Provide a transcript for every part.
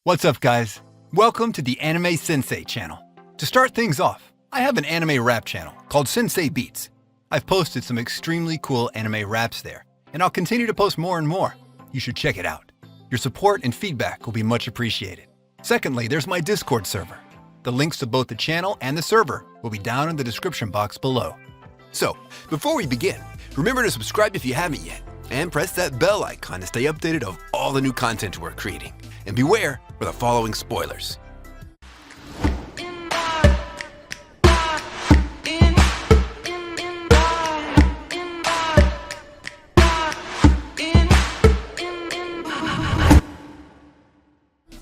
What's up, guys? Welcome to the Anime Sensei channel. To start things off, I have an anime rap channel called Sensei Beats. I've posted some extremely cool anime raps there, and I'll continue to post more and more. You should check it out. Your support and feedback will be much appreciated. Secondly, there's my Discord server. The links to both the channel and the server will be down in the description box below. So, before we begin, remember to subscribe if you haven't yet, and press that bell icon to stay updated of all the new content we're creating. And beware for the following spoilers.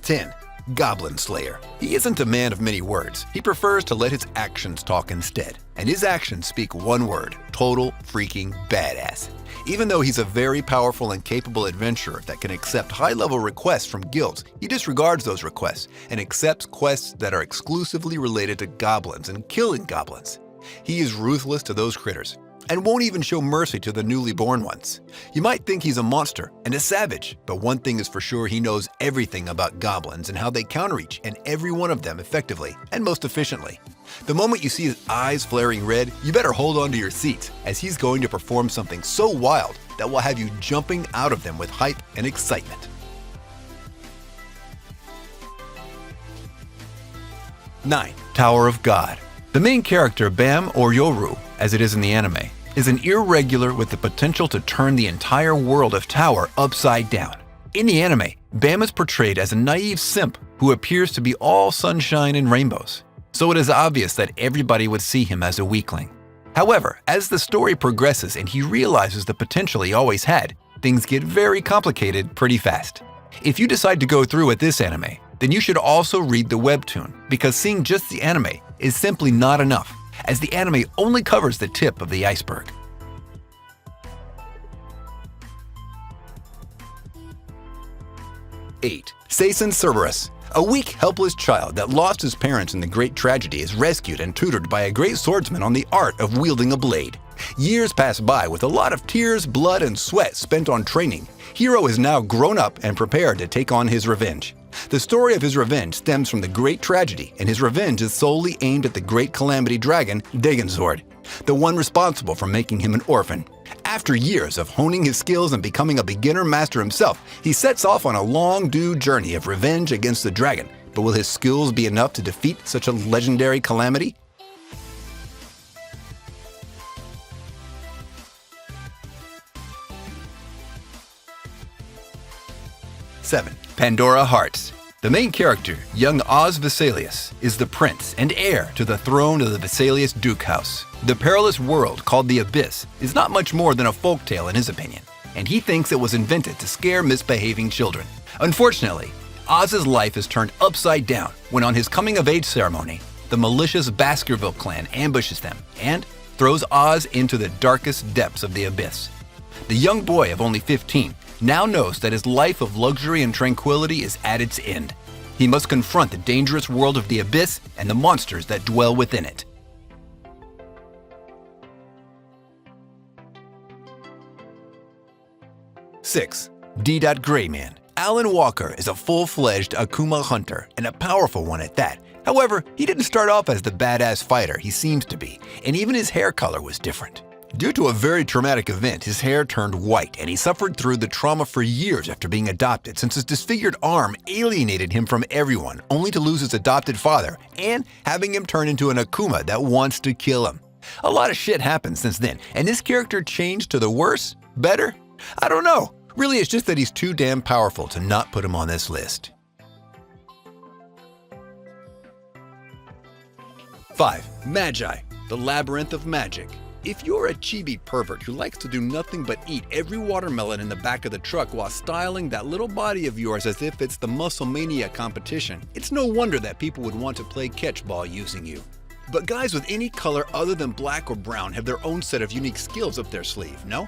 Ten, Goblin Slayer. He isn't a man of many words. He prefers to let his actions talk instead. And his actions speak one word: total freaking badass. Even though he's a very powerful and capable adventurer that can accept high-level requests from guilds, he disregards those requests and accepts quests that are exclusively related to goblins and killing goblins. He is ruthless to those critters and won't even show mercy to the newly born ones. You might think he's a monster and a savage, but one thing is for sure: he knows everything about goblins and how they counter each and every one of them effectively and most efficiently. The moment you see his eyes flaring red, you better hold on to your seats, as he's going to perform something so wild that will have you jumping out of them with hype and excitement. 9. Tower of God. The main character, Bam, or Yoru, as it is in the anime, is an irregular with the potential to turn the entire world of Tower upside down. In the anime, Bam is portrayed as a naive simp who appears to be all sunshine and rainbows, so it is obvious that everybody would see him as a weakling. However, as the story progresses and he realizes the potential he always had, things get very complicated pretty fast. If you decide to go through with this anime, then you should also read the webtoon, because seeing just the anime is simply not enough, as the anime only covers the tip of the iceberg. 8. Seisen Cerberus. A weak, helpless child that lost his parents in the Great Tragedy is rescued and tutored by a great swordsman on the art of wielding a blade. Years pass by with a lot of tears, blood, and sweat spent on training. Hero is now grown up and prepared to take on his revenge. The story of his revenge stems from the Great Tragedy, and his revenge is solely aimed at the Great Calamity Dragon, Dagenzord, the one responsible for making him an orphan. After years of honing his skills and becoming a beginner master himself, he sets off on a long due journey of revenge against the dragon. But will his skills be enough to defeat such a legendary calamity? Seven. Pandora Hearts. The main character, young Oz Vesalius, is the prince and heir to the throne of the Vesalius Duke House. The perilous world called the Abyss is not much more than a folktale in his opinion, and he thinks it was invented to scare misbehaving children. Unfortunately, Oz's life is turned upside down when, on his coming-of-age ceremony, the malicious Baskerville clan ambushes them and throws Oz into the darkest depths of the Abyss. The young boy of only 15 now knows that his life of luxury and tranquility is at its end. He must confront the dangerous world of the Abyss and the monsters that dwell within it. 6. D. Greyman. Alan Walker is a full-fledged Akuma hunter, and a powerful one at that. However, he didn't start off as the badass fighter he seems to be, and even his hair color was different. Due to a very traumatic event, his hair turned white, and he suffered through the trauma for years after being adopted, since his disfigured arm alienated him from everyone, only to lose his adopted father and having him turn into an Akuma that wants to kill him. A lot of shit happened since then, and this character changed to the worse? Better? I don't know. Really, it's just that he's too damn powerful to not put him on this list. 5. Magi, the Labyrinth of Magic. If you're a chibi pervert who likes to do nothing but eat every watermelon in the back of the truck while styling that little body of yours as if it's the Musclemania competition, it's no wonder that people would want to play catchball using you. But guys with any color other than black or brown have their own set of unique skills up their sleeve, no?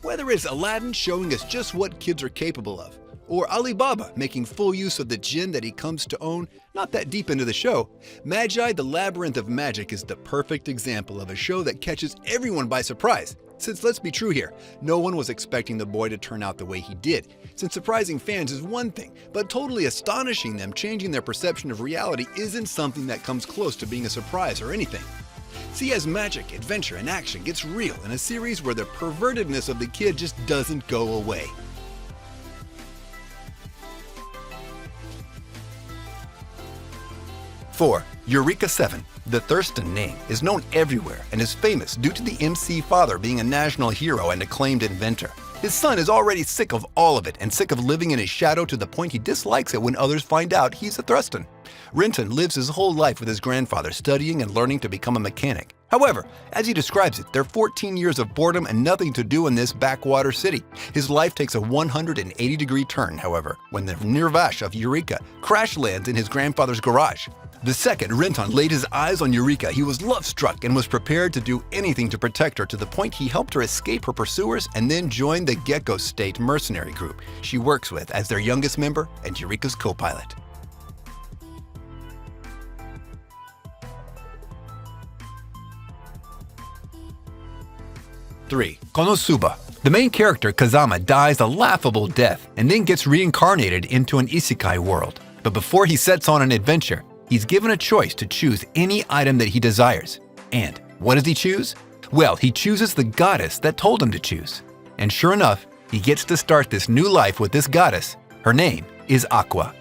Whether it's Aladdin showing us just what kids are capable of, or Alibaba making full use of the djinn that he comes to own, not that deep into the show, Magi, the Labyrinth of Magic is the perfect example of a show that catches everyone by surprise, Since let's be true here, no one was expecting the boy to turn out the way he did, since surprising fans is one thing, but totally astonishing them, changing their perception of reality isn't something that comes close to being a surprise or anything. See, as magic, adventure, and action gets real in a series where the pervertedness of the kid just doesn't go away. 4. Eureka 7. The Thurston name is known everywhere and is famous due to the MC father being a national hero and acclaimed inventor. His son is already sick of all of it and sick of living in his shadow to the point he dislikes it when others find out he's a Thurston. Renton lives his whole life with his grandfather, studying and learning to become a mechanic. However, as he describes it, there are 14 years of boredom and nothing to do in this backwater city. His life takes a 180-degree turn, however, when the Nirvash of Eureka crash lands in his grandfather's garage. The second Renton laid his eyes on Eureka, he was love-struck and was prepared to do anything to protect her, to the point he helped her escape her pursuers and then joined the Gecko State mercenary group she works with as their youngest member and Eureka's co-pilot. 3. Konosuba. The main character, Kazama, dies a laughable death and then gets reincarnated into an isekai world. But before he sets on an adventure, he's given a choice to choose any item that he desires. And what does he choose? Well, he chooses the goddess that told him to choose. And sure enough, he gets to start this new life with this goddess. Her name is Aqua.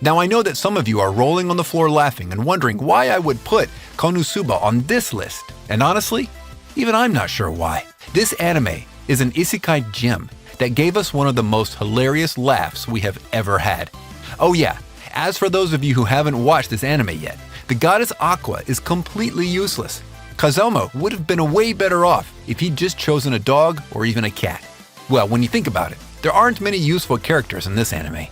Now, I know that some of you are rolling on the floor laughing and wondering why I would put Konosuba on this list. And honestly, even I'm not sure why. This anime is an isekai gem that gave us one of the most hilarious laughs we have ever had. Oh yeah, as for those of you who haven't watched this anime yet, the goddess Aqua is completely useless. Kazama would have been way better off if he'd just chosen a dog or even a cat. Well, when you think about it, there aren't many useful characters in this anime.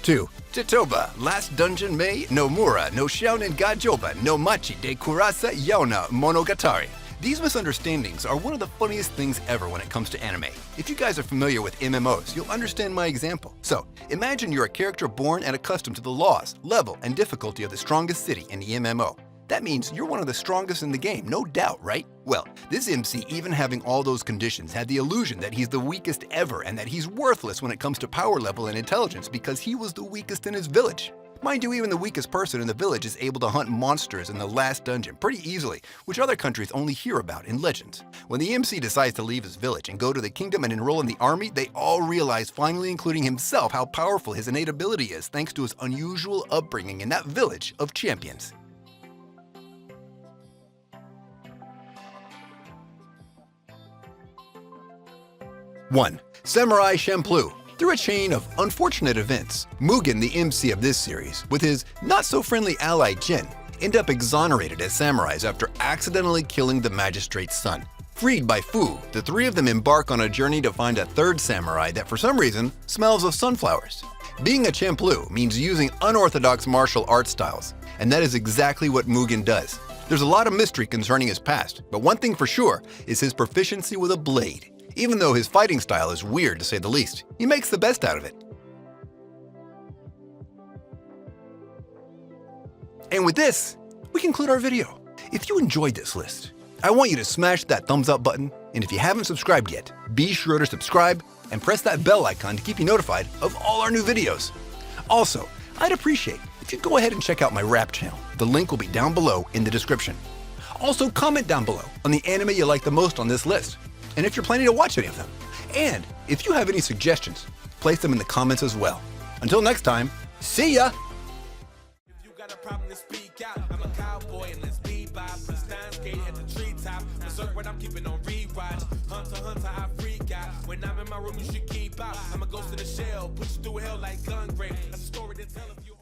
2. Chitoba, Last Dungeon Mei no Mura no Shounen ga Joba no Machi de Kurasa Yaona Monogatari. These misunderstandings are one of the funniest things ever when it comes to anime. If you guys are familiar with MMOs, you'll understand my example. So, imagine you're a character born and accustomed to the laws, level, and difficulty of the strongest city in the MMO. That means you're one of the strongest in the game, no doubt, right? Well, this MC, even having all those conditions, had the illusion that he's the weakest ever and that he's worthless when it comes to power level and intelligence because he was the weakest in his village. Mind you, even the weakest person in the village is able to hunt monsters in the last dungeon pretty easily, which other countries only hear about in legends. When the MC decides to leave his village and go to the kingdom and enroll in the army, they all realize, finally including himself, how powerful his innate ability is thanks to his unusual upbringing in that village of champions. 1. Samurai Champloo. Through a chain of unfortunate events, Mugen, the MC of this series, with his not-so-friendly ally Jin, end up exonerated as samurais after accidentally killing the magistrate's son. Freed by Fu, the three of them embark on a journey to find a third samurai that for some reason smells of sunflowers. Being a Champloo means using unorthodox martial art styles, and that is exactly what Mugen does. There's a lot of mystery concerning his past, but one thing for sure is his proficiency with a blade. Even though his fighting style is weird to say the least, he makes the best out of it. And with this, we conclude our video. If you enjoyed this list, I want you to smash that thumbs up button, and if you haven't subscribed yet, be sure to subscribe and press that bell icon to keep you notified of all our new videos. Also, I'd appreciate if you'd go ahead and check out my rap channel. The link will be down below in the description. Also, comment down below on the anime you like the most on this list, and if you're planning to watch any of them. And if you have any suggestions, place them in the comments as well. Until next time, see ya! If you got a problem to speak out, I'm a cowboy and let's bebop. The Stein skate at the treetop. Berserk what I'm keeping on rewatch. Hunter, I freak out. When I'm in my room, you should keep out. I'm a ghost in the shell, put you through hell like gun grave. That's a story to tell if you